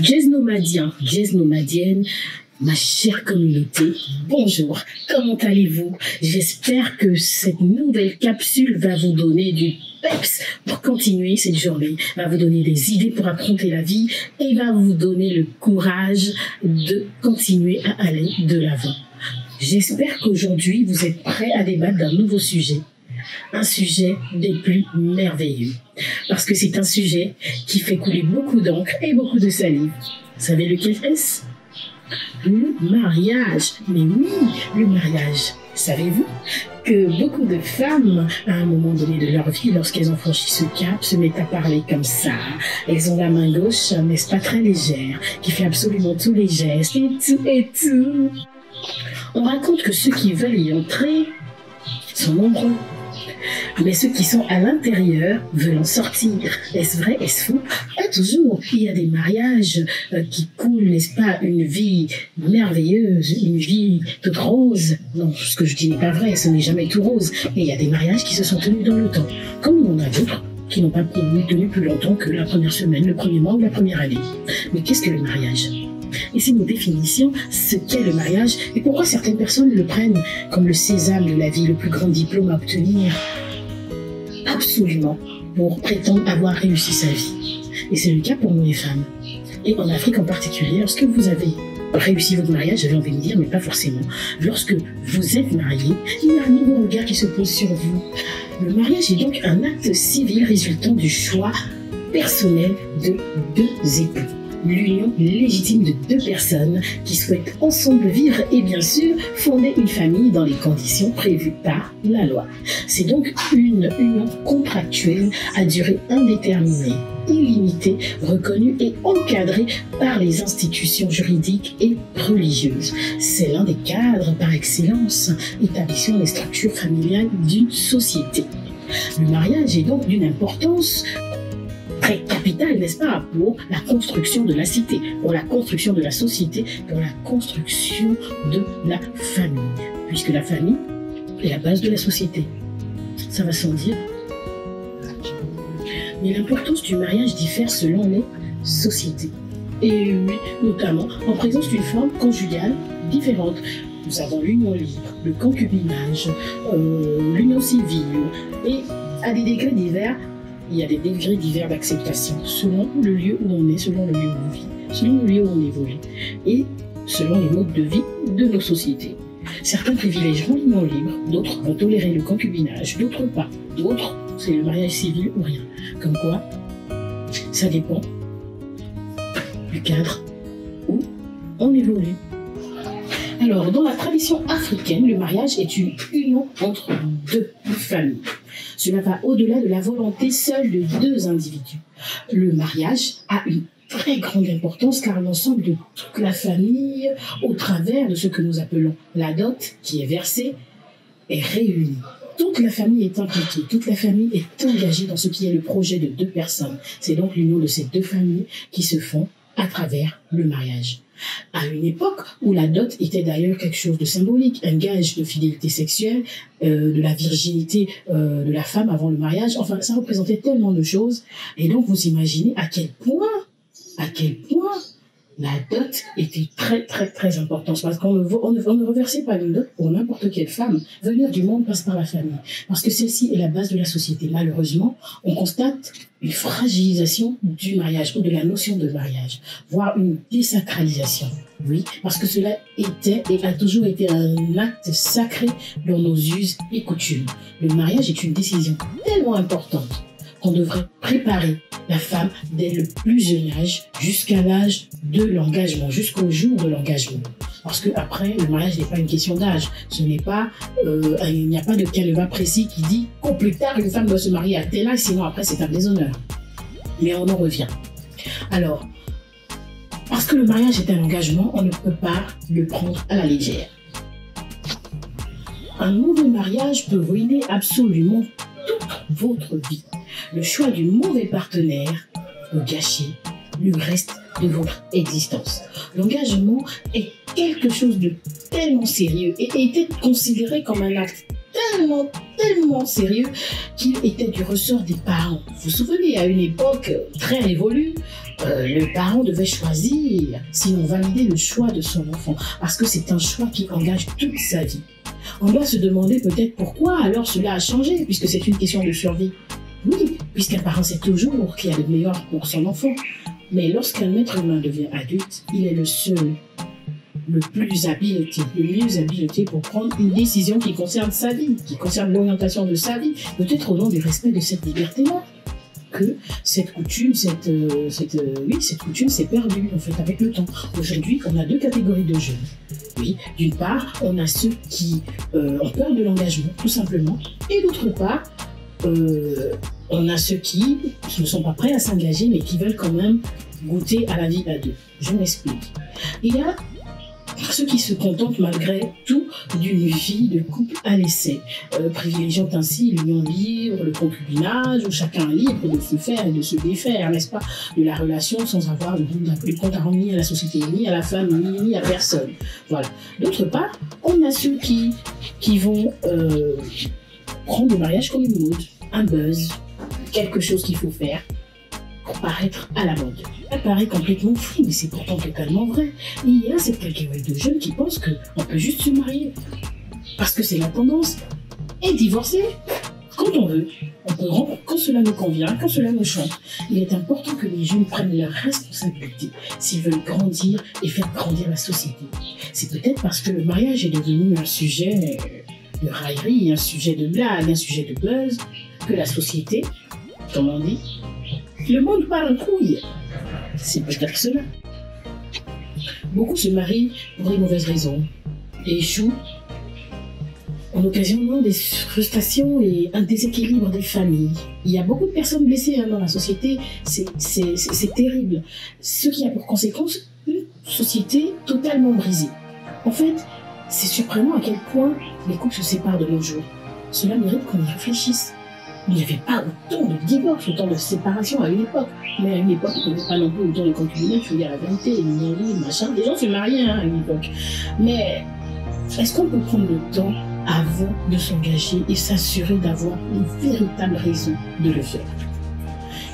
Jazz nomadien, jazz nomadienne, ma chère communauté, bonjour, comment allez-vous? J'espère que cette nouvelle capsule va vous donner du peps pour continuer cette journée, va vous donner des idées pour affronter la vie et va vous donner le courage de continuer à aller de l'avant. J'espère qu'aujourd'hui vous êtes prêts à débattre d'un nouveau sujet. Un sujet des plus merveilleux. Parce que c'est un sujet qui fait couler beaucoup d'encre et beaucoup de salive. Vous savez lequel est-ce? Le mariage. Mais oui, le mariage. Savez-vous que beaucoup de femmes, à un moment donné de leur vie, lorsqu'elles ont franchi ce cap, se mettent à parler comme ça. Elles ont la main gauche, n'est-ce pas, très légère, qui fait absolument tous les gestes et tout. On raconte que ceux qui veulent y entrer sont nombreux. Mais ceux qui sont à l'intérieur veulent en sortir. Est-ce vrai? Est-ce faux? Pas toujours. Il y a des mariages qui coulent, n'est-ce pas, une vie merveilleuse, une vie toute rose. Non, ce que je dis n'est pas vrai, ce n'est jamais tout rose. Mais il y a des mariages qui se sont tenus dans le temps. Comme il y en a d'autres qui n'ont pas tenu plus longtemps que la première semaine, le premier mois ou la première année. Mais qu'est-ce que le mariage? Ici, nous définissons ce qu'est le mariage et pourquoi certaines personnes le prennent comme le sésame de la vie, le plus grand diplôme à obtenir absolument pour prétendre avoir réussi sa vie. Et c'est le cas pour nous les femmes. Et en Afrique en particulier, lorsque vous avez réussi votre mariage, j'avais envie de dire, mais pas forcément. Lorsque vous êtes marié, il y a un nouveau regard qui se pose sur vous. Le mariage est donc un acte civil résultant du choix personnel de deux époux. L'union légitime de deux personnes qui souhaitent ensemble vivre et bien sûr fonder une famille dans les conditions prévues par la loi. C'est donc une union contractuelle à durée indéterminée, illimitée, reconnue et encadrée par les institutions juridiques et religieuses. C'est l'un des cadres par excellence établissant les structures familiales d'une société. Le mariage est donc d'une importance très capital, n'est-ce pas, pour la construction de la cité, pour la construction de la société, pour la construction de la famille, puisque la famille est la base de la société. Ça va sans dire. Mais l'importance du mariage diffère selon les sociétés. Et oui, notamment en présence d'une forme conjugale différente. Nous avons l'union libre, le concubinage, l'union civile, et à des degrés divers. Il y a des degrés divers d'acceptation selon le lieu où on est, selon le lieu où on vit, selon le lieu où on évolue et selon les modes de vie de nos sociétés. Certains privilégieront l'union libre, d'autres vont tolérer le concubinage, d'autres pas. D'autres, c'est le mariage civil ou rien. Comme quoi, ça dépend du cadre où on évolue. Alors, dans la tradition africaine, le mariage est une union entre deux familles. Cela va au-delà de la volonté seule de deux individus. Le mariage a une très grande importance car l'ensemble de toute la famille, au travers de ce que nous appelons la dot, qui est versée, est réunie. Toute la famille est impliquée, toute la famille est engagée dans ce qui est le projet de deux personnes. C'est donc l'union de ces deux familles qui se font à travers le mariage. À une époque où la dot était d'ailleurs quelque chose de symbolique, un gage de fidélité sexuelle, de la virginité de la femme avant le mariage, enfin ça représentait tellement de choses. Et donc vous imaginez à quel point la dot était très importante. Parce qu'on ne reversait pas une dot pour n'importe quelle femme. Venir du monde passe par la famille. Parce que celle-ci est la base de la société. Malheureusement, on constate une fragilisation du mariage ou de la notion de mariage, voire une désacralisation. Oui, parce que cela était et a toujours été un acte sacré dans nos us et coutumes. Le mariage est une décision tellement importante qu'on devrait préparer la femme dès le plus jeune âge jusqu'à l'âge de l'engagement, jusqu'au jour de l'engagement. Parce que après, le mariage n'est pas une question d'âge. Ce n'est pas, il n'y a pas de canevas précis qui dit qu'au plus tard, une femme doit se marier à tel âge, sinon après c'est un déshonneur. Mais on en revient. Alors, parce que le mariage est un engagement, on ne peut pas le prendre à la légère. Un mauvais mariage peut ruiner absolument toute votre vie. Le choix du mauvais partenaire peut gâcher le reste de votre existence. L'engagement est quelque chose de tellement sérieux et était considéré comme un acte tellement sérieux qu'il était du ressort des parents. Vous vous souvenez, à une époque très révolue, le parent devait choisir, sinon valider le choix de son enfant, parce que c'est un choix qui engage toute sa vie. On doit se demander peut-être pourquoi alors cela a changé, puisque c'est une question de survie. Oui, puisqu'un parent sait toujours qu'il y a le meilleur pour son enfant. Mais lorsqu'un être humain devient adulte, il est le seul, le mieux habilité pour prendre une décision qui concerne sa vie, qui concerne l'orientation de sa vie, peut-être au nom du respect de cette liberté-là. Que cette coutume, cette coutume s'est perdue en fait avec le temps. Aujourd'hui, on a deux catégories de jeunes. Oui, d'une part, on a ceux qui ont peur de l'engagement, tout simplement, et d'autre part, on a ceux qui ne sont pas prêts à s'engager, mais qui veulent quand même goûter à la vie à deux. Je m'explique. Il y a ceux qui se contentent malgré tout d'une vie de couple à l'essai, privilégiant ainsi l'union libre, le concubinage, où chacun est libre de se faire et de se défaire, n'est-ce pas, de la relation sans avoir de compte à rendre ni à la société, ni à la femme, ni à personne. Voilà. D'autre part, on a ceux qui vont prendre le mariage comme une mode, un buzz, quelque chose qu'il faut faire pour paraître à la mode. Ça paraît complètement fou, mais c'est pourtant totalement vrai. Il y a cette catégorie de jeunes qui pensent qu'on peut juste se marier parce que c'est la tendance et divorcer quand on veut. On peut rompre quand cela nous convient, quand cela nous chante. Il est important que les jeunes prennent leurs responsabilités s'ils veulent grandir et faire grandir la société. C'est peut-être parce que le mariage est devenu un sujet de raillerie, un sujet de blague, un sujet de buzz, que la société, comme on dit, le monde part en couille. C'est peut-être cela. Beaucoup se marient pour des mauvaises raisons et échouent en occasionnant des frustrations et un déséquilibre des familles. Il y a beaucoup de personnes blessées dans la société, c'est terrible. Ce qui a pour conséquence une société totalement brisée. En fait, c'est surprenant à quel point les couples se séparent de nos jours. Cela mérite qu'on y réfléchisse. Il n'y avait pas autant de divorces, autant de séparations à une époque. Mais à une époque, il n'y avait pas non plus autant de concubinage, je veux dire la vérité, les mairies, machin. Les gens se mariaient à une époque. Mais est-ce qu'on peut prendre le temps avant de s'engager et s'assurer d'avoir les véritables raisons de le faire?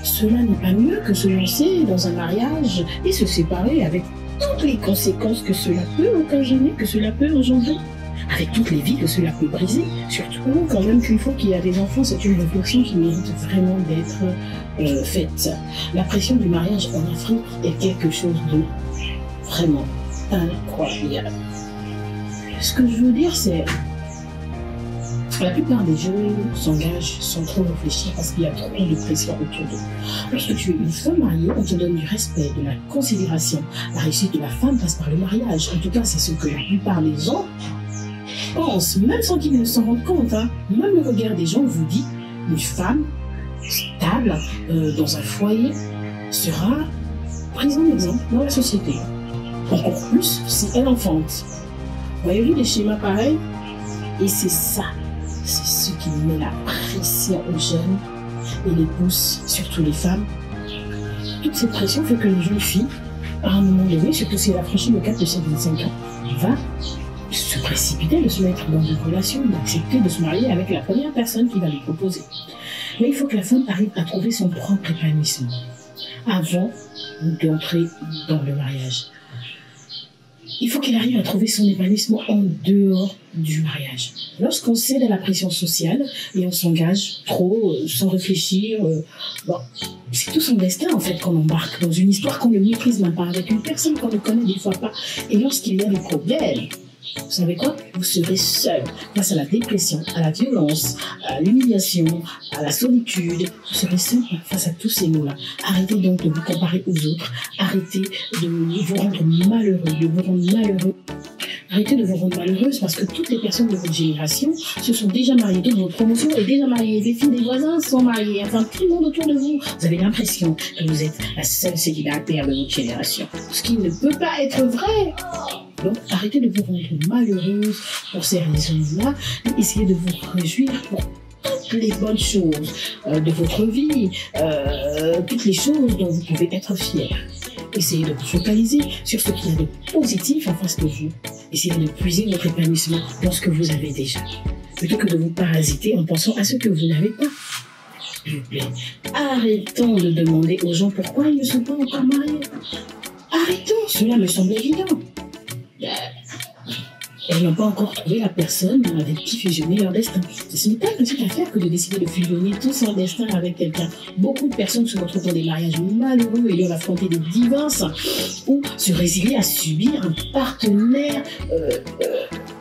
Cela n'est pas mieux que se lancer dans un mariage et se séparer avec toutes les conséquences que cela peut occasionner, que cela peut engendrer, avec toutes les vies que cela peut briser. Surtout quand même qu'une fois qu'il y a des enfants, c'est une réflexion qui mérite vraiment d'être faite. La pression du mariage en Afrique est quelque chose de vraiment incroyable. Ce que je veux dire, c'est la plupart des jeunes s'engagent sans trop réfléchir parce qu'il y a trop de pression autour d'eux. Lorsque tu es une femme mariée, on te donne du respect, de la considération. La réussite de la femme passe par le mariage. En tout cas, c'est ce que la plupart des gens pensent, même sans qu'ils ne s'en rendent compte. Même le regard des gens vous dit une femme stable dans un foyer sera prise en exemple dans la société. Encore plus si elle enfante. Voyez-vous des schémas pareils? Et c'est ça. C'est ce qui met la pression aux jeunes et les pousse, surtout les femmes. Toute cette pression fait que les jeunes filles, à un moment donné, surtout si elle a franchi le cap de ses 25 ans, va se précipiter de se mettre dans une relation, d'accepter de se marier avec la première personne qui va lui proposer. Mais il faut que la femme arrive à trouver son propre épanouissement avant d'entrer dans le mariage. Il faut qu'elle arrive à trouver son épanouissement en dehors du mariage. Lorsqu'on cède à la pression sociale et on s'engage trop, sans réfléchir, c'est tout son destin en fait qu'on embarque dans une histoire qu'on ne maîtrise même pas, avec une personne qu'on ne connaît des fois pas. Et lorsqu'il y a des problèmes, vous savez quoi? Vous serez seul face à la dépression, à la violence, à l'humiliation, à la solitude. Vous serez seul face à tous ces mots-là. Arrêtez donc de vous comparer aux autres. Arrêtez de vous rendre malheureux, Arrêtez de vous rendre malheureuse parce que toutes les personnes de votre génération se sont déjà mariées. Toute votre promotion est déjà mariée. Les filles des voisins sont mariées. Enfin, tout le monde autour de vous. Vous avez l'impression que vous êtes la seule célibataire de votre génération. Ce qui ne peut pas être vrai. Donc, arrêtez de vous rendre malheureuse pour ces raisons-là et essayez de vous réjouir pour toutes les bonnes choses de votre vie, toutes les choses dont vous pouvez être fiers. Essayez de vous focaliser sur ce qu'il y a de positif en face de vous. Essayez de puiser votre épanouissement dans ce que vous avez déjà. plutôt que de vous parasiter en pensant à ce que vous n'avez pas. S'il vous plaît, arrêtons de demander aux gens pourquoi ils ne sont pas encore mariés. Arrêtons, cela me semble évident. Elles n'ont pas encore trouvé la personne avec qui fusionner leur destin. Ce n'est pas une petite affaire que de décider de fusionner tout son destin avec quelqu'un. Beaucoup de personnes se retrouvent dans des mariages malheureux et doivent affronter des divorces ou se résigner à subir un partenaire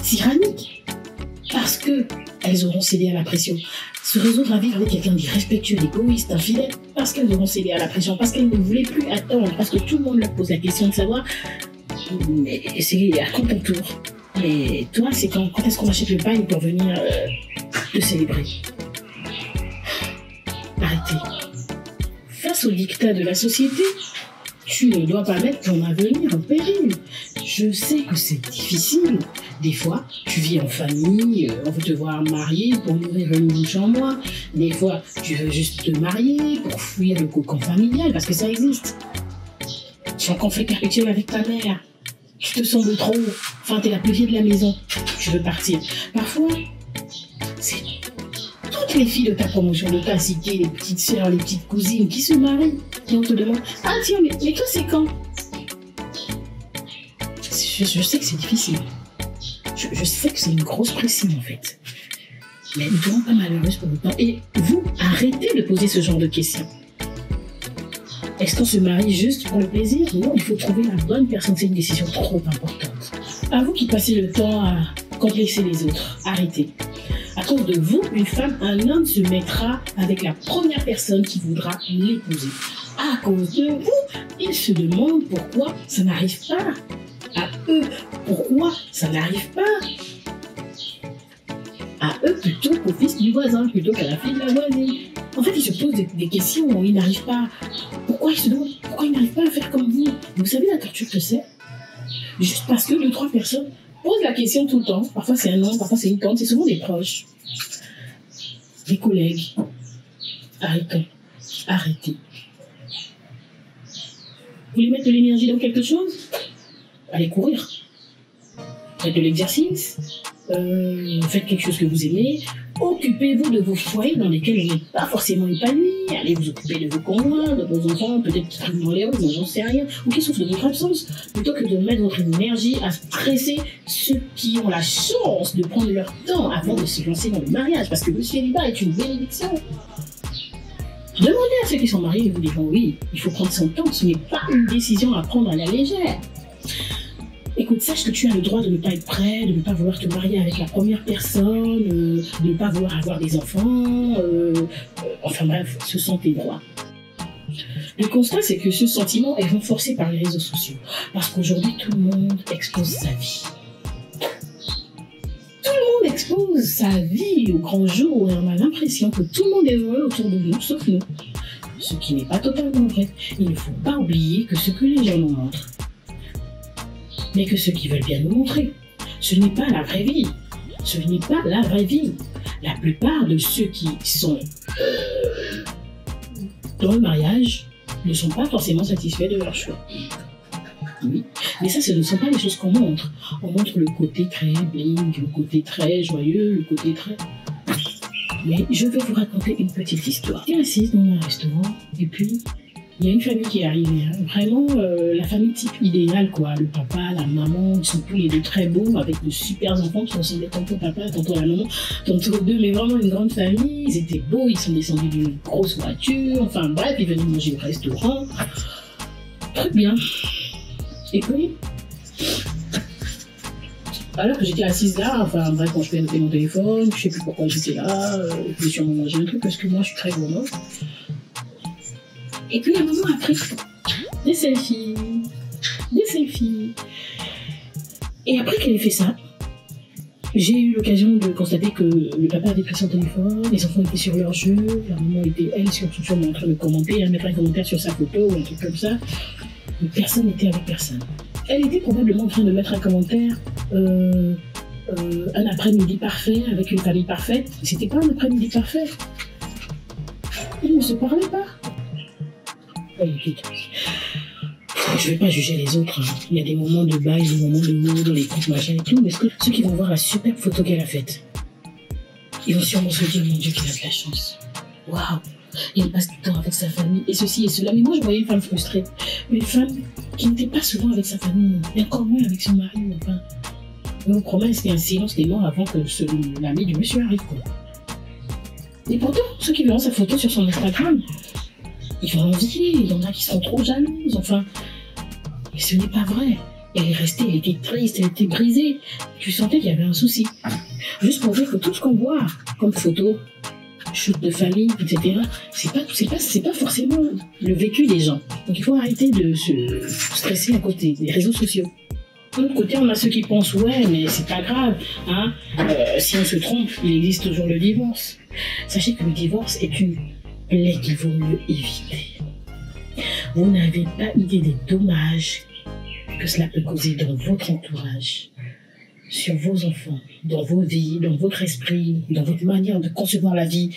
tyrannique. Parce qu'elles auront cédé à la pression. Se résoudre à vivre avec quelqu'un d'irrespectueux, d'égoïste, infidèle, parce qu'elles auront cédé à la pression, parce qu'elles ne voulaient plus attendre, parce que tout le monde leur pose la question de savoir, mais c'est à quand ton tour? Mais toi, c'est quand est-ce qu'on achète le pain pour venir te célébrer? Arrêtez. Face au dictat de la société, tu ne dois pas mettre ton avenir en péril. Je sais que c'est difficile. Des fois, tu vis en famille, on veut te voir marié pour nourrir une bouche en moins. Des fois, tu veux juste te marier pour fuir le cocon familial, parce que ça existe. Tu es en conflit perpétuel avec ta mère. Tu te sens de trop. Enfin, t'es la plus vieille de la maison. Tu veux partir. Parfois, c'est toutes les filles de ta promotion, de ta cité, les petites sœurs, les petites cousines qui se marient. Et on te demande, ah tiens, mais toi c'est quand? Je sais que c'est difficile. Je sais que c'est une grosse pression en fait. Mais elle ne te rend pas malheureuse pour autant. Et vous, arrêtez de poser ce genre de questions. Est-ce qu'on se marie juste pour le plaisir? Non, il faut trouver la bonne personne. C'est une décision trop importante. À vous qui passez le temps à complexer les autres, arrêtez. À cause de vous, une femme, un homme se mettra avec la première personne qui voudra l'épouser. À cause de vous, ils se demandent pourquoi ça n'arrive pas. À eux, pourquoi ça n'arrive pas. À eux plutôt qu'au fils du voisin, plutôt qu'à la fille de la voisine. En fait, ils se posent des questions où ils n'arrivent pas. Pourquoi ils se demandent pourquoi ils n'arrivent pas à faire comme vous? Vous savez la torture que c'est? Juste parce que 2-3 personnes posent la question tout le temps. Parfois c'est un oncle, parfois c'est une tante, c'est souvent des proches. Des collègues. Arrêtons. Arrêtez. Vous voulez mettre de l'énergie dans quelque chose? Allez courir. Faites de l'exercice. Faites quelque chose que vous aimez. Occupez-vous de vos foyers dans lesquels vous n'êtes pas forcément épanoui. Allez vous occuper de vos conjoints, de vos enfants, peut-être qui travaillent dans les rues, j'en sais rien, ou qui souffrent de votre absence, plutôt que de mettre votre énergie à stresser ceux qui ont la chance de prendre leur temps avant de se lancer dans le mariage, parce que le célibat est une bénédiction. Demandez à ceux qui sont mariés et vous diront oui, il faut prendre son temps, ce n'est pas une décision à prendre à la légère. Écoute, sache que tu as le droit de ne pas être prêt, de ne pas vouloir te marier avec la première personne, de ne pas vouloir avoir des enfants, enfin bref, ce sont tes droits. Le constat, c'est que ce sentiment est renforcé par les réseaux sociaux, parce qu'aujourd'hui, tout le monde expose sa vie. Tout le monde expose sa vie au grand jour et on a l'impression que tout le monde est heureux autour de nous, sauf nous. Ce qui n'est pas totalement vrai. Il ne faut pas oublier que ce que les gens nous montrent, mais que ceux qui veulent bien nous montrer, ce n'est pas la vraie vie. Ce n'est pas la vraie vie. La plupart de ceux qui sont dans le mariage ne sont pas forcément satisfaits de leur choix. Oui, mais ça, ce ne sont pas les choses qu'on montre. On montre le côté très bling, le côté très joyeux, le côté très... Mais je vais vous raconter une petite histoire. J'étais assise dans un restaurant et puis il y a une famille qui est arrivée, hein. Vraiment la famille type idéale, quoi. Le papa, la maman, ils sont tous les deux très beaux, avec de super enfants qui ressemblaient tantôt au papa, tantôt à la maman, tantôt aux deux, mais vraiment une grande famille. Ils étaient beaux, ils sont descendus d'une grosse voiture, enfin bref, ils venaient manger au restaurant. Très bien. Et puis, alors que j'étais assise là, enfin bref, quand je vais noter mon téléphone, je sais plus pourquoi j'étais là, je vais sûrement manger un truc parce que moi je suis très gourmande. Et puis la maman a pris des selfies. Et après qu'elle ait fait ça, j'ai eu l'occasion de constater que le papa avait pris son téléphone, les enfants étaient sur leur jeu, la maman était, elle, sur en train de commenter, elle mettre un commentaire sur sa photo ou un truc comme ça. Mais personne n'était avec personne. Elle était probablement en train de mettre un commentaire, un après-midi parfait avec une famille parfaite. C'était pas un après-midi parfait. Ils ne se parlaient pas. Je vais pas juger les autres, hein. Il y a des moments de bail, des moments de haut dans les couples, machin et tout, mais ceux qui vont voir la superbe photo qu'elle a faite, Ils vont sûrement se dire, mon Dieu, qu'il a de la chance. Waouh! Et il passe du temps avec sa famille, et ceci et cela. Mais moi, je voyais une femme frustrée. Une femme qui n'était pas souvent avec sa famille, et encore moins avec son mari, enfin. Je vous promets, c'était un silence des morts avant que l'ami du monsieur arrive, quoi. Et pourtant, ceux qui verront sa photo sur son Instagram, ils vont envier, il y en a qui seront trop jalouses, enfin. Et ce n'est pas vrai. Elle est restée, elle était triste, elle était brisée. Tu sentais qu'il y avait un souci. Juste pour dire que tout ce qu'on voit comme photo, shoot de famille, etc., c'est pas forcément le vécu des gens. Donc il faut arrêter de se stresser à côté des réseaux sociaux. De l'autre côté, on a ceux qui pensent, ouais, mais c'est pas grave, hein. Si on se trompe, il existe toujours le divorce. Sachez que le divorce est une plaie qu'il vaut mieux éviter. Vous n'avez pas idée des dommages que cela peut causer dans votre entourage, sur vos enfants, dans vos vies, dans votre esprit, dans votre manière de concevoir la vie.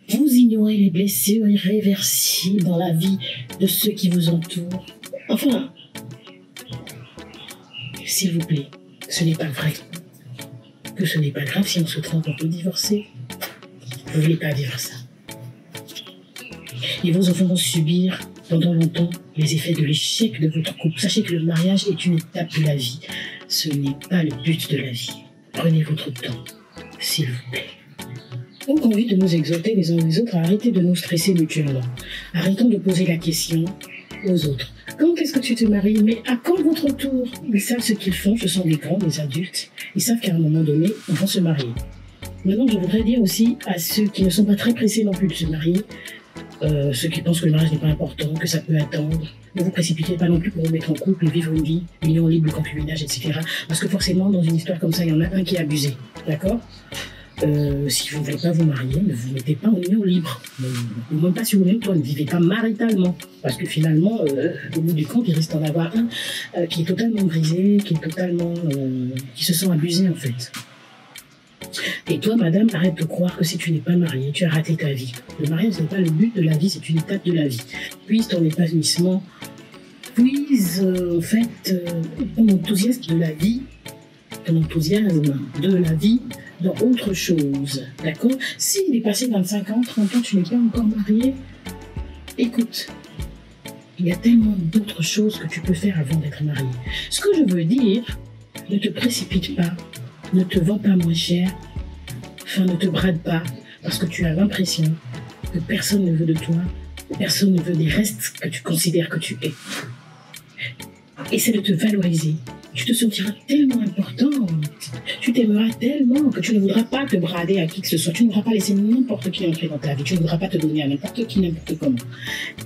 Vous ignorez les blessures irréversibles dans la vie de ceux qui vous entourent. Enfin, s'il vous plaît, ce n'est pas vrai. Que ce n'est pas grave si on se trompe, on peut divorcer. Vous ne voulez pas vivre ça. Et vos enfants vont subir pendant longtemps les effets de l'échec de votre couple. Sachez que le mariage est une étape de la vie. Ce n'est pas le but de la vie. Prenez votre temps, s'il vous plaît. Donc, envie de nous exhorter les uns les autres à arrêter de nous stresser mutuellement. Arrêtons de poser la question aux autres. Quand est-ce que tu te maries? Mais à quand votre tour? Ils savent ce qu'ils font, ce sont des grands, des adultes. Ils savent qu'à un moment donné, ils vont se marier. Maintenant, je voudrais dire aussi à ceux qui ne sont pas très pressés non plus de se marier, ceux qui pensent que le mariage n'est pas important, que ça peut attendre, ne vous précipitez pas non plus pour vous mettre en couple et vivre une vie, union libre, concubinage, etc. Parce que forcément, dans une histoire comme ça, il y en a un qui est abusé. D'accord? Si vous ne voulez pas vous marier, ne vous mettez pas en union libre. Ne même pas sur le même toit, ne vivez pas maritalement. Parce que finalement, au bout du compte, il risque d'en avoir un qui est totalement brisé, qui se sent abusé en fait. Et toi, madame, arrête de croire que si tu n'es pas mariée, tu as raté ta vie. Le mariage n'est pas le but de la vie, c'est une étape de la vie. Puise ton épanouissement, puise en fait ton enthousiasme de la vie, dans autre chose. D'accord? S'il est passé 25 ans, 30 ans, tu n'es pas encore marié, écoute, il y a tellement d'autres choses que tu peux faire avant d'être marié. Ce que je veux dire, ne te précipite pas, ne te vends pas moins cher, enfin ne te brade pas, parce que tu as l'impression que personne ne veut de toi, personne ne veut des restes que tu considères que tu es. Essaie de te valoriser. Tu te sentiras tellement importante, tu t'aimeras tellement que tu ne voudras pas te brader à qui que ce soit, tu ne voudras pas laisser n'importe qui entrer dans ta vie, tu ne voudras pas te donner à n'importe qui, n'importe comment.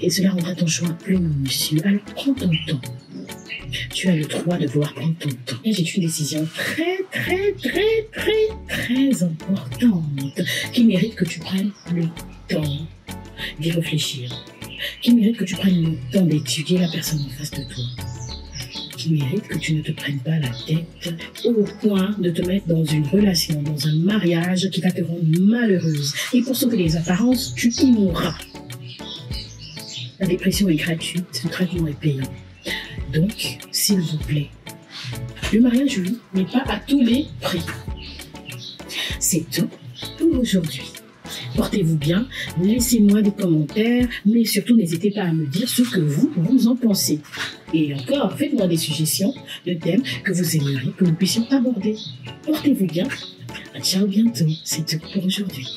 Et cela rendra ton choix plus minutieux. Alors prends ton temps. Tu as le droit de vouloir prendre ton temps. Et c'est une décision très importante qui mérite que tu prennes le temps d'y réfléchir, qui mérite que tu prennes le temps d'étudier la personne en face de toi, qui mérite que tu ne te prennes pas la tête au point de te mettre dans une relation, dans un mariage qui va te rendre malheureuse. Et pour sauver les apparences, tu y mourras. La dépression est gratuite, le traitement est payant. Donc, s'il vous plaît, le mariage, oui, mais pas à tous les prix. C'est tout pour aujourd'hui. Portez-vous bien, laissez-moi des commentaires, mais surtout n'hésitez pas à me dire ce que vous en pensez. Et encore, faites-moi des suggestions de thèmes que vous aimeriez que nous puissions aborder. Portez-vous bien. Ciao, bientôt. C'est tout pour aujourd'hui.